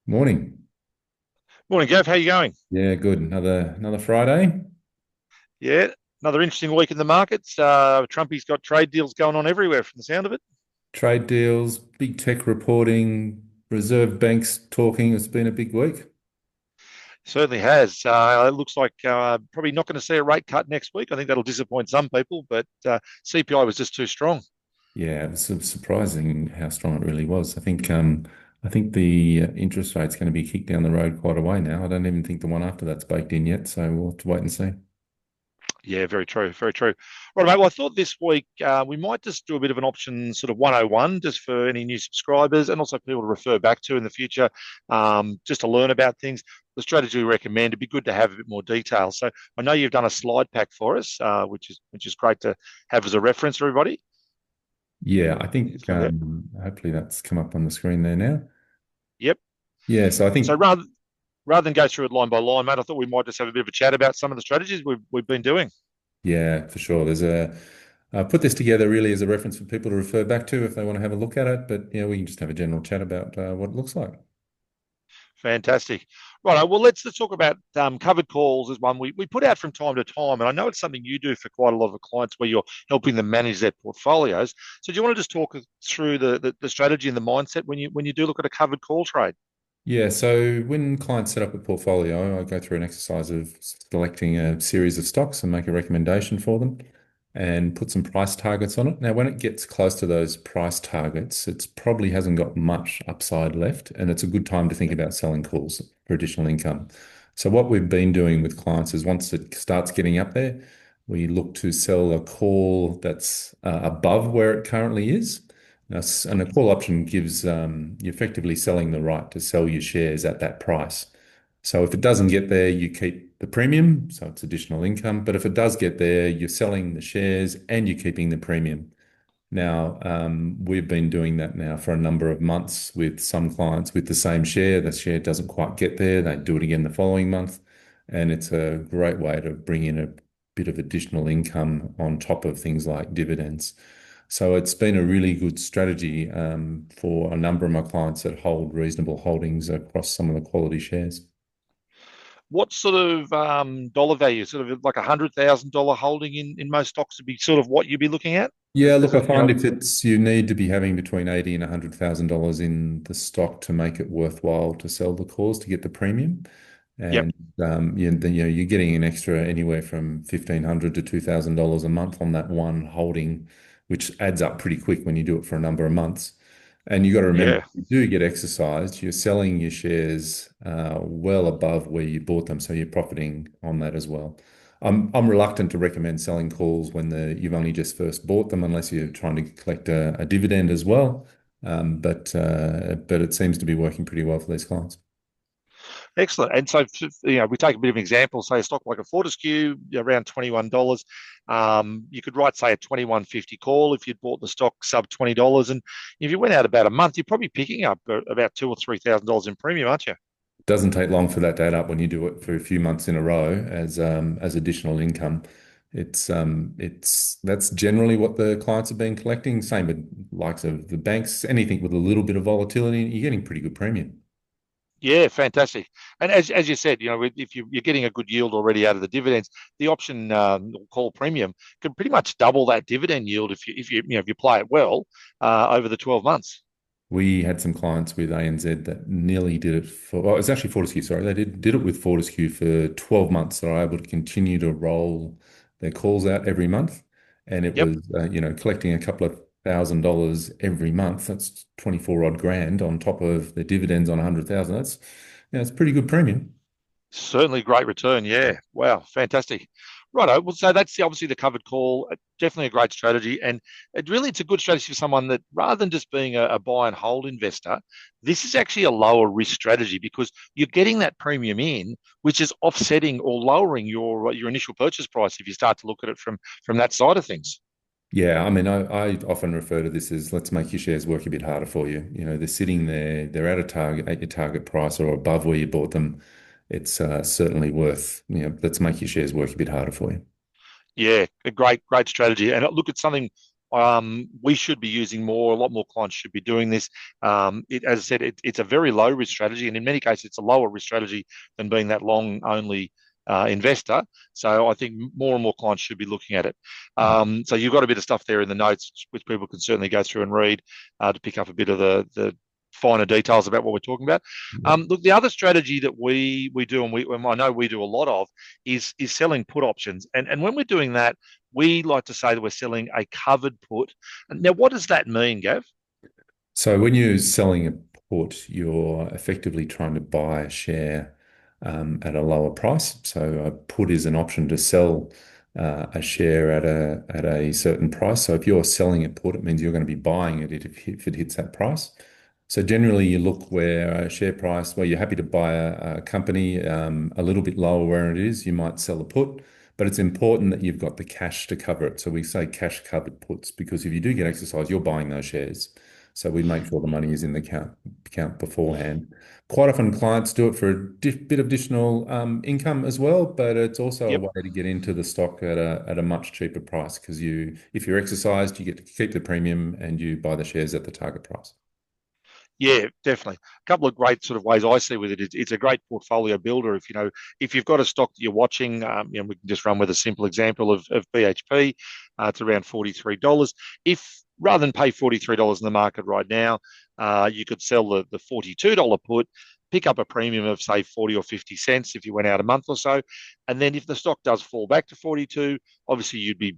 Morning. Morning, Gav. How you going? Yeah, good. Another Friday. Yeah, another interesting week in the markets. Trumpy's got trade deals going on everywhere from the sound of it. Trade deals, big tech reporting, reserve banks talking. It's been a big week. Certainly has. It looks like probably not going to see a rate cut next week. I think that'll disappoint some people, but CPI was just too strong. Yeah, it was surprising how strong it really was. I think the interest rate's going to be kicked down the road quite a way now. I don't even think the one after that's baked in yet, so we'll have to wait and see. Yeah, very true. Very true. Right, mate. Well, I thought this week we might just do a bit of an option sort of 101 just for any new subscribers and also people to refer back to in the future, just to learn about things. The strategy we recommend, it'd be good to have a bit more detail. So I know you've done a slide pack for us, which is great to have as a reference for everybody. Yeah, I Just think look at it. hopefully that's come up on the screen there now. Yep. Yeah, so I So think rather than go through it line by line, mate, I thought we might just have a bit of a chat about some of the strategies we've been doing. yeah, for sure. There's a put this together really as a reference for people to refer back to if they want to have a look at it. But yeah, we can just have a general chat about what it looks like. Fantastic. Right. Well, let's talk about covered calls as one we put out from time to time. And I know it's something you do for quite a lot of clients where you're helping them manage their portfolios. So do you want to just talk us through the strategy and the mindset when you do look at a covered call trade? Yeah, so when clients set up a portfolio, I go through an exercise of selecting a series of stocks and make a recommendation for them and put some price targets on it. Now, when it gets close to those price targets, it probably hasn't got much upside left, and it's a good time to think Yep. about selling calls for additional income. So, what we've been doing with clients is once it starts getting up there, we look to sell a call that's above where it currently is. Now, and a call option gives you effectively selling the right to sell your shares at that price. So if it doesn't get there, you keep the premium, so it's additional income. But if it does get there, you're selling the shares and you're keeping the premium. Now, we've been doing that now for a number of months with some clients with the same share. The share doesn't quite get there. They do it again the following month. And it's a great way to bring in a bit of additional income on top of things like dividends. So it's been a really good strategy for a number of my clients that hold reasonable holdings across some of the quality shares. What sort of dollar value? Sort of like $100,000 holding in most stocks would be sort of what you'd be looking at Yeah, as look, I a find if it's you need to be having between 80 and $100,000 in the stock to make it worthwhile to sell the calls to get the premium. Yep. And you're getting an extra anywhere from $1,500 to $2,000 a month on that one holding, which adds up pretty quick when you do it for a number of months. And you got to remember, Yeah. if you do get exercised, you're selling your shares well above where you bought them, so you're profiting on that as well. I'm reluctant to recommend selling calls when you've only just first bought them, unless you're trying to collect a dividend as well. But it seems to be working pretty well for these clients. Excellent. And so, we take a bit of an example, say a stock like a Fortescue, around $21. You could write, say, a 21.50 call if you'd bought the stock sub $20. And if you went out about a month, you're probably picking up about $2,000 or $3,000 in premium, aren't you? Doesn't take long for that to add up when you do it for a few months in a row as additional income. It's that's generally what the clients have been collecting. Same with likes of the banks, anything with a little bit of volatility, you're getting pretty good premium. Yeah, fantastic. And as you said, if you're getting a good yield already out of the dividends, the option call premium can pretty much double that dividend yield if you play it well over the 12 months. We had some clients with ANZ that nearly did it for, well, it's actually Fortescue, sorry. They did it with Fortescue for 12 months. They were able to continue to roll their calls out every month. And it Yep. was, collecting a couple of $1,000 every month. That's 24 odd grand on top of the dividends on 100,000. It's pretty good premium. Certainly great return. Yeah. Wow. Fantastic. Righto. Well, so that's obviously the covered call. Definitely a great strategy. And it's a good strategy for someone that rather than just being a buy and hold investor, this is actually a lower risk strategy because you're getting that premium in, which is offsetting or lowering your initial purchase price if you start to look at it from that side of things. Yeah, I mean, I often refer to this as let's make your shares work a bit harder for you. They're sitting there, they're at your target price or above where you bought them. It's certainly worth, let's make your shares work a bit harder for you. Yeah, a great strategy. And look, it's something we should be using more. A lot more clients should be doing this. As I said, it's a very low risk strategy, and in many cases, it's a lower risk strategy than being that long only investor. So I think more and more clients should be looking at it. So you've got a bit of stuff there in the notes, which people can certainly go through and read to pick up a bit of the finer details about what we're talking about. Yeah. Look, the other strategy that we do, and I know we do a lot of, is selling put options. And when we're doing that, we like to say that we're selling a covered put. Now, what does that mean, Gav? So when you're selling a put, you're effectively trying to buy a share at a lower price. So a put is an option to sell a share at a certain price. So if you're selling a put, it means you're going to be buying it if it hits that price. So generally, you look where a share price, where you're happy to buy a company a little bit lower where it is, you might sell a put, but it's important that you've got the cash to cover it. So we say cash covered puts because if you do get exercise, you're buying those shares. So we make sure the money is in the account beforehand. Quite often, clients do it for a bit of additional income as well, but it's also a Yep. way to get into the stock at a much cheaper price because if you're exercised, you get to keep the premium and you buy the shares at the target price. Yeah, definitely. A couple of great sort of ways I see with it. It's a great portfolio builder. If you've got a stock that you're watching, we can just run with a simple example of BHP. It's around $43. If rather than pay $43 in the market right now, you could sell the $42 put, pick up a premium of say 40 or 50 cents if you went out a month or so, and then if the stock does fall back to 42, obviously you'd be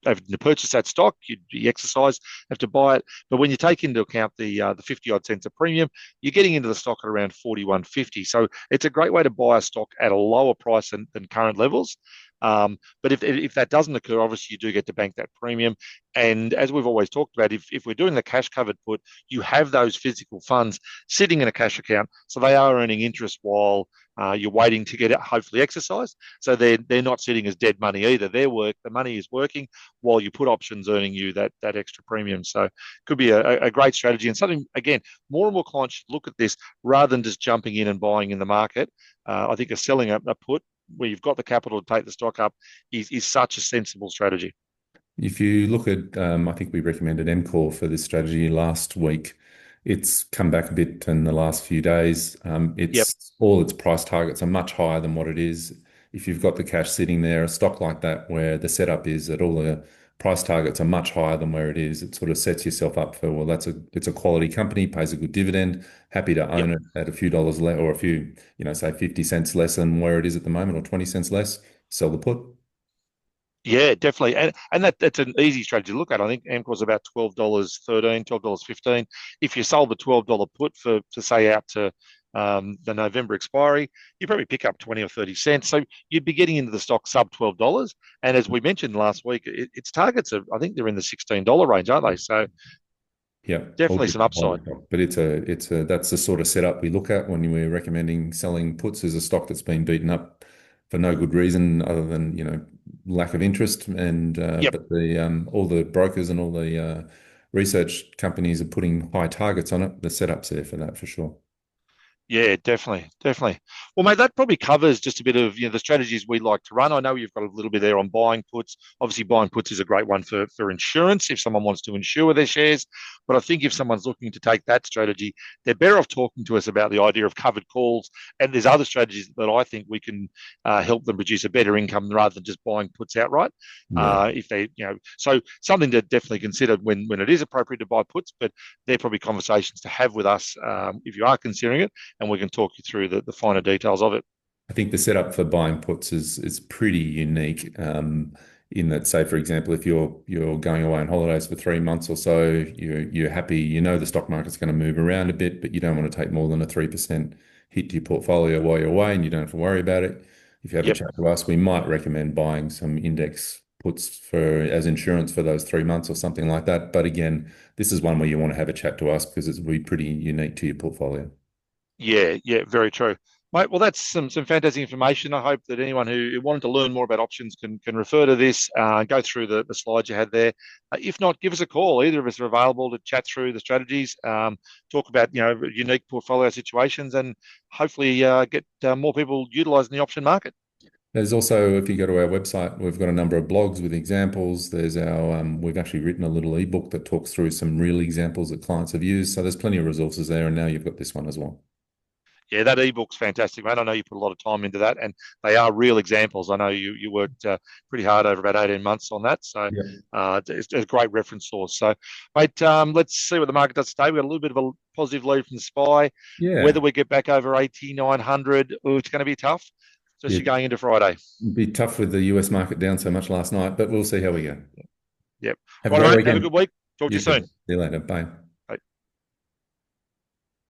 having to purchase that stock, you'd be exercised, have to buy it. But when you take into account the 50 odd cents of premium, you're getting into the stock at around 41.50. So it's a great way to buy a stock at a lower price than current levels. But if that doesn't occur, obviously you do get to bank that premium. And as we've always talked about, if we're doing the cash covered put, you have those physical funds sitting in a cash account, so they are earning interest while you're waiting to get it hopefully exercised. So they're not sitting as dead money either. The money is working while you put options earning you that extra premium. So it could be a great strategy and something again. More and more clients should look at this rather than just jumping in and buying in the market. I think selling a put where you've got the capital to take the stock up is such a sensible strategy. If you look at, I think we recommended MCOR for this strategy last week. It's come back a bit in the last few days. Yep. It's all its price targets are much higher than what it is. If you've got the cash sitting there, a stock like that where the setup is that all the price targets are much higher than where it is, it sort of sets yourself up for, well, it's a quality company, pays a good dividend, happy to Yep. own it at a few dollars less or a few, say 50 cents less than where it is at the moment or 20 cents less, sell the put. Yeah, definitely. And that's an easy strategy to look at. I think AMC was about $12.13, $12.15. If you sold the $12 put for say out to the November expiry, you probably pick up 20 or 30 cents. So you'd be getting into the stock sub $12. And as we mentioned last week, its targets are, I think they're in the $16 range, aren't they? So Yeah, all definitely some different upside. quality stock. But that's the sort of setup we look at when we're recommending selling puts as a stock that's been beaten up for no good reason other than, lack of interest. And Yep. but the all the brokers and all the research companies are putting high targets on it. The setup's there for that for sure. Yeah, definitely, definitely. Well, mate, that probably covers just a bit of the strategies we like to run. I know you've got a little bit there on buying puts. Obviously, buying puts is a great one for insurance if someone wants to insure their shares. But I think if someone's looking to take that strategy, they're better off talking to us about the idea of covered calls. And there's other strategies that I think we can help them produce a better income rather than just buying puts outright. Yeah. If they, so something to definitely consider when it is appropriate to buy puts. But they're probably conversations to have with us if you are considering it, and we can talk you through the finer details of it. I think the setup for buying puts is pretty unique. In that, say, for example, if you're going away on holidays for 3 months or so, you're happy, the stock market's going to move around a bit, but you don't want to take more than a 3% hit to your portfolio while you're away, and you don't have to worry about it. If you have a Yep. chat to us, we might recommend buying some index puts for as insurance for those 3 months or something like that. But again, this is one where you want to have a chat to us because it's be pretty unique to your portfolio. Yeah, yeah, very true. Mate, well, that's some fantastic information. I hope that anyone who wanted to learn more about options can refer to this, go through the slides you had there. If not, give us a call. Either of us are available to chat through the strategies, talk about unique portfolio situations, and hopefully get more people utilising the option market. There's also, if you go to our website, we've got a number of blogs with examples. There's we've actually written a little ebook that talks through some real examples that clients have used. So there's plenty of resources there, and now you've got this one as well. Yeah, that ebook's fantastic, mate. I know you put a lot of time into that, and they are real examples. I know you worked pretty hard over about 18 months on that, so Yep. it's a great reference source. So, mate, let's see what the market does today. We've got a little bit of a positive lead from the SPY. Whether Yeah. we get back over 8,900, oh, it's going to be tough, especially It'd going into Friday. be tough with the US market down so much last night, but we'll see how we go. Yep. Have a Right, great mate. Have a weekend. good week. Talk to You you soon. too. See you later. Bye.